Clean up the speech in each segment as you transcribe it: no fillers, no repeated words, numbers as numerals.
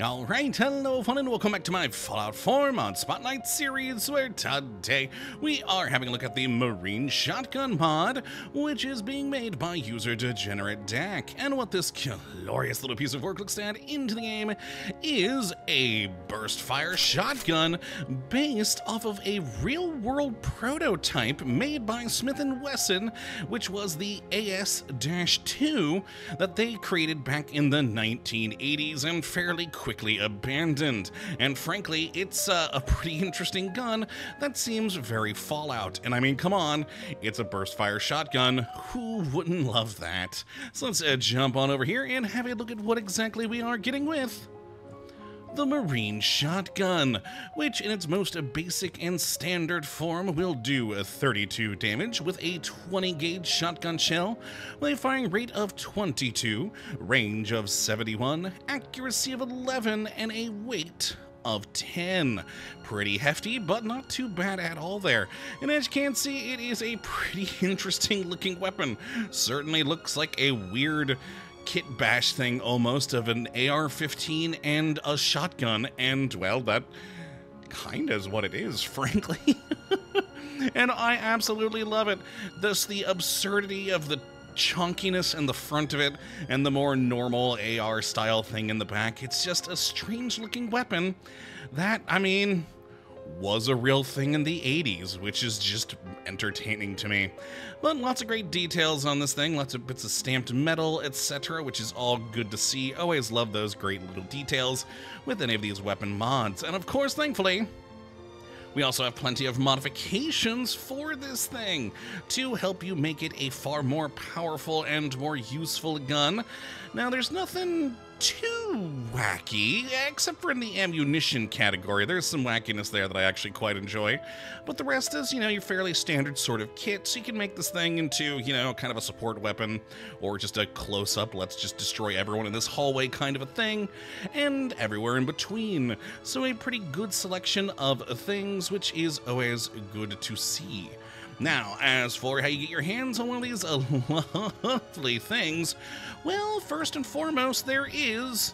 Alright, hello fun and welcome back to my Fallout 4 mod Spotlight series, where today we are having a look at the Marine Shotgun mod, which is being made by user Degenerate Dak. And what this glorious little piece of work looks to add into the game is a burst fire shotgun based off of a real world prototype made by Smith & Wesson, which was the AS-2 that they created back in the 1980s and fairly quickly abandoned. And frankly, it's a pretty interesting gun that seems very Fallout. And I mean, come on, it's a burst fire shotgun. Who wouldn't love that? So let's jump on over here and have a look at what exactly we are getting with the Marine Shotgun, which in its most basic and standard form will do 32 damage with a 20 gauge shotgun shell, with a firing rate of 22, range of 71, accuracy of 11, and a weight of 10. Pretty hefty, but not too bad at all there. And as you can see, it is a pretty interesting looking weapon. Certainly looks like a weird kit bash thing almost of an AR-15 and a shotgun, and well, that kind of is what it is, frankly. And I absolutely love it. Thus the absurdity of the chunkiness in the front of it and the more normal AR style thing in the back. It's just a strange looking weapon that, I mean, was a real thing in the 80s, which is just entertaining to me. But lots of great details on this thing, lots of bits of stamped metal, etc., which is all good to see. Always love those great little details with any of these weapon mods. And of course, thankfully, we also have plenty of modifications for this thing to help you make it a far more powerful and more useful gun. Now, there's nothing too wacky, except for in the ammunition category. There's some wackiness there that I actually quite enjoy. But the rest is, you know, your fairly standard sort of kit, so you can make this thing into, you know, kind of a support weapon, or just a close-up, let's just destroy everyone in this hallway kind of a thing, and everywhere in between. So a pretty good selection of things, which is always good to see. Now, as for how you get your hands on one of these lovely things, well, first and foremost, there is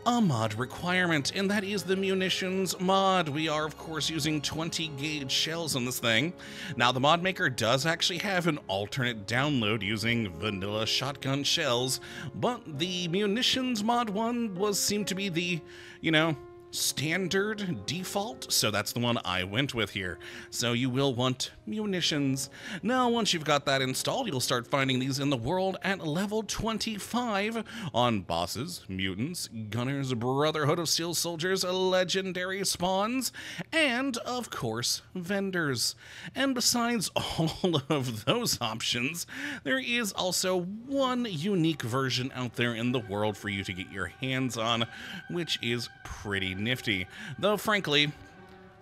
a mod requirement, and that is the munitions mod. We are, of course, using 20 gauge shells on this thing. Now, the mod maker does actually have an alternate download using vanilla shotgun shells, but the munitions mod one seemed to be the, you know, standard default, so that's the one I went with here. So you will want munitions. Now, once you've got that installed, you'll start finding these in the world at level 25 on bosses, mutants, gunners, Brotherhood of Steel Soldiers, legendary spawns, and of course, vendors. And besides all of those options, there is also one unique version out there in the world for you to get your hands on, which is pretty nifty. Though, frankly,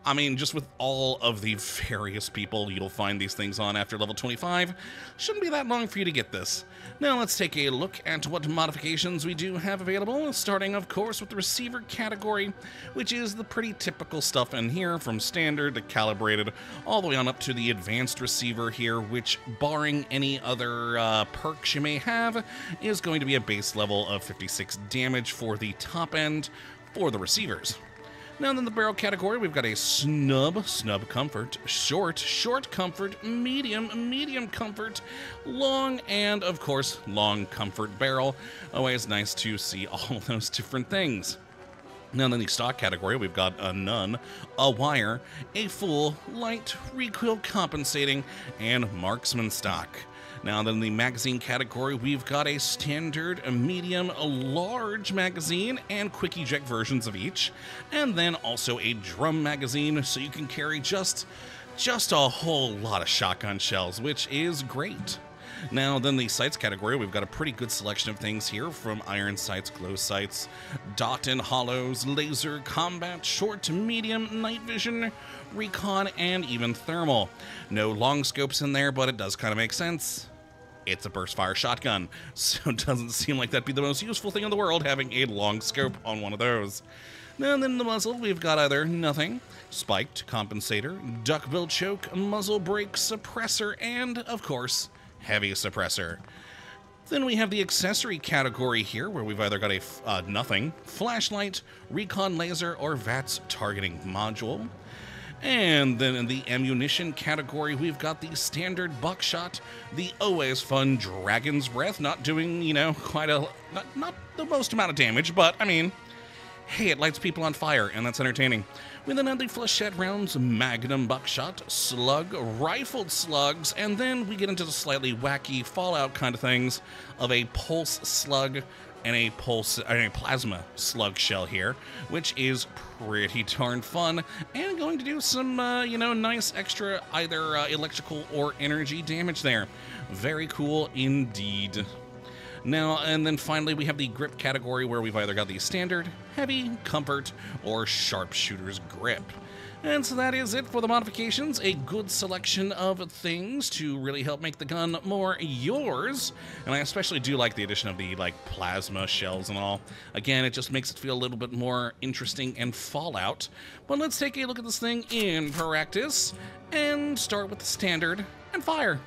I mean, just with all of the various people you'll find these things on after level 25, shouldn't be that long for you to get this. Now let's take a look at what modifications we do have available, starting of course with the receiver category, which is the pretty typical stuff in here, from standard to calibrated, all the way on up to the advanced receiver here, which, barring any other perks you may have, is going to be a base level of 56 damage for the top end for the receivers. Now in the barrel category, we've got a snub comfort, short comfort, medium comfort, long, and of course, long comfort barrel. Always nice to see all those different things. Now in the stock category, we've got a none, a wire, a full, light, recoil compensating, and marksman stock. Now then, in the magazine category, we've got a standard, a medium, a large magazine, and quick eject versions of each. And then also a drum magazine, so you can carry just a whole lot of shotgun shells, which is great. Now, then the sights category, we've got a pretty good selection of things here, from iron sights, glow sights, dot and hollows, laser, combat, short, medium, night vision, recon, and even thermal. No long scopes in there, but it does kind of make sense. It's a burst fire shotgun, so it doesn't seem like that'd be the most useful thing in the world, having a long scope on one of those. Now then, the muzzle, we've got either nothing, spiked, compensator, duckbill choke, muzzle brake, suppressor, and, of course, heavy suppressor. Then we have the accessory category here, where we've either got a nothing, flashlight, recon laser, or VATS targeting module. And then in the ammunition category, we've got the standard buckshot, the always fun Dragon's Breath, not doing, you know, quite a, not the most amount of damage, but, I mean, hey, it lights people on fire, and that's entertaining. We then have the flechette rounds, magnum buckshot, slug, rifled slugs, and then we get into the slightly wacky Fallout kind of things of a pulse slug and a plasma slug shell here, which is pretty darn fun, and going to do some, you know, nice extra either electrical or energy damage there. Very cool indeed. Now, and then finally we have the grip category, where we've either got the standard, heavy, comfort, or sharpshooter's grip. And so that is it for the modifications. A good selection of things to really help make the gun more yours. And I especially do like the addition of the, like, plasma shells and all. Again, it just makes it feel a little bit more interesting and Fallout. But let's take a look at this thing in practice and start with the standard and fire.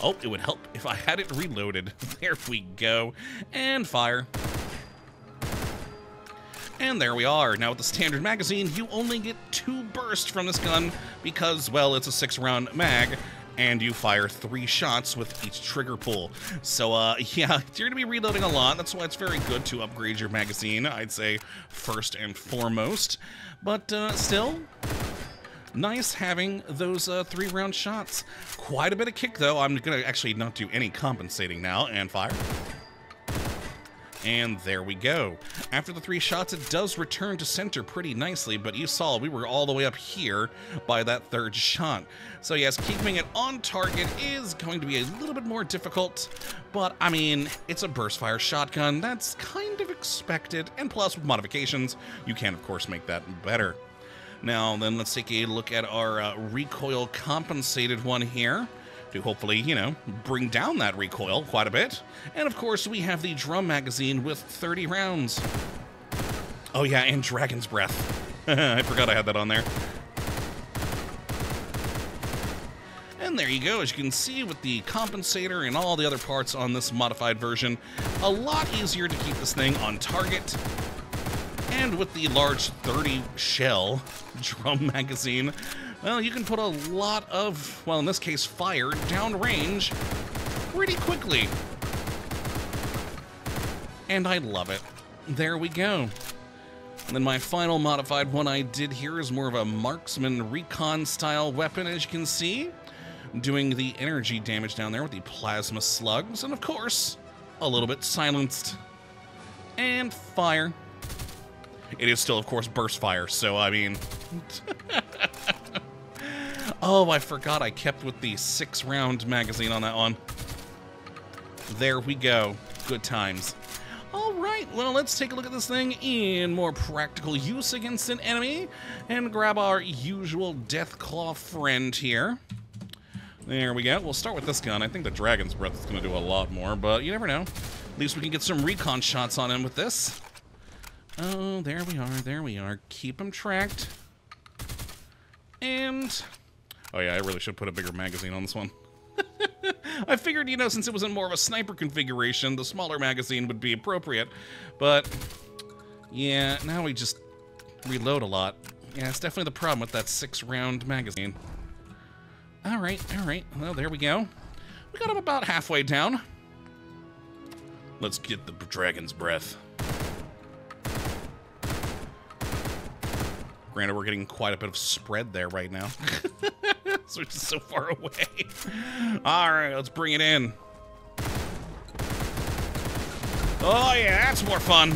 Oh, it would help if I had it reloaded. There we go. And fire. And there we are. Now with the standard magazine, you only get 2 bursts from this gun because, well, it's a 6-round mag, and you fire 3 shots with each trigger pull. So, yeah, you're gonna be reloading a lot. That's why it's very good to upgrade your magazine, I'd say, first and foremost. But, still, nice having those 3-round shots. Quite a bit of kick, though. I'm gonna actually not do any compensating now, and fire. And there we go. After the 3 shots, it does return to center pretty nicely, but you saw we were all the way up here by that 3rd shot. So yes, keeping it on target is going to be a little bit more difficult, but I mean, it's a burst fire shotgun. That's kind of expected, and plus with modifications, you can of course make that better. Now then, let's take a look at our recoil compensated one here, to hopefully, you know, bring down that recoil quite a bit. And of course, we have the drum magazine with 30 rounds. Oh yeah, and Dragon's Breath. I forgot I had that on there. And there you go. As you can see with the compensator and all the other parts on this modified version, a lot easier to keep this thing on target. And with the large 30 shell drum magazine, well, you can put a lot of, well, in this case, fire downrange pretty quickly. And I love it. There we go. And then my final modified one I did here is more of a marksman recon style weapon, as you can see, doing the energy damage down there with the plasma slugs, and of course, a little bit silenced. And fire. It is still, of course, burst fire, so I mean... Oh, I forgot I kept with the 6-round magazine on that one. There we go. Good times. All right, well, let's take a look at this thing in more practical use against an enemy and grab our usual Deathclaw friend here. There we go. We'll start with this gun. I think the Dragon's Breath is going to do a lot more, but you never know. At least we can get some recon shots on him with this. Oh, there we are. There we are. Keep him tracked. And... oh yeah, I really should put a bigger magazine on this one. I figured, you know, since it wasn't more of a sniper configuration, the smaller magazine would be appropriate. But, yeah, now we just reload a lot. Yeah, it's definitely the problem with that 6-round magazine. Alright, well, there we go. We got him about halfway down. Let's get the Dragon's Breath. Granted, we're getting quite a bit of spread there right now. So it's so far away. Alright, let's bring it in. Oh yeah, that's more fun.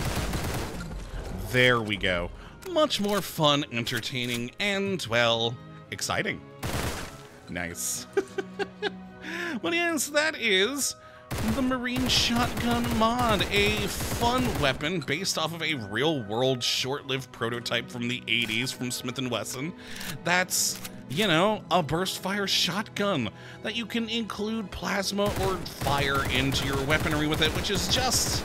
There we go. Much more fun, entertaining, and, well, exciting. Nice. Well, yes, that is the Marine Shotgun mod, a fun weapon based off of a real-world short-lived prototype from the 80s from Smith & Wesson. That's, you know, a burst fire shotgun that you can include plasma or fire into your weaponry with it, which is just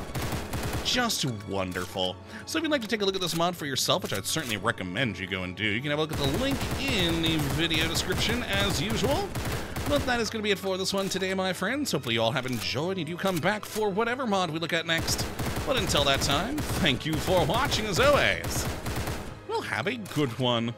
wonderful. So if you'd like to take a look at this mod for yourself, which I'd certainly recommend you go and do, you can have a look at the link in the video description as usual. But that is going to be it for this one today, my friends. Hopefully you all have enjoyed and you come back for whatever mod we look at next. But until that time, thank you for watching as always. Well, have a good one.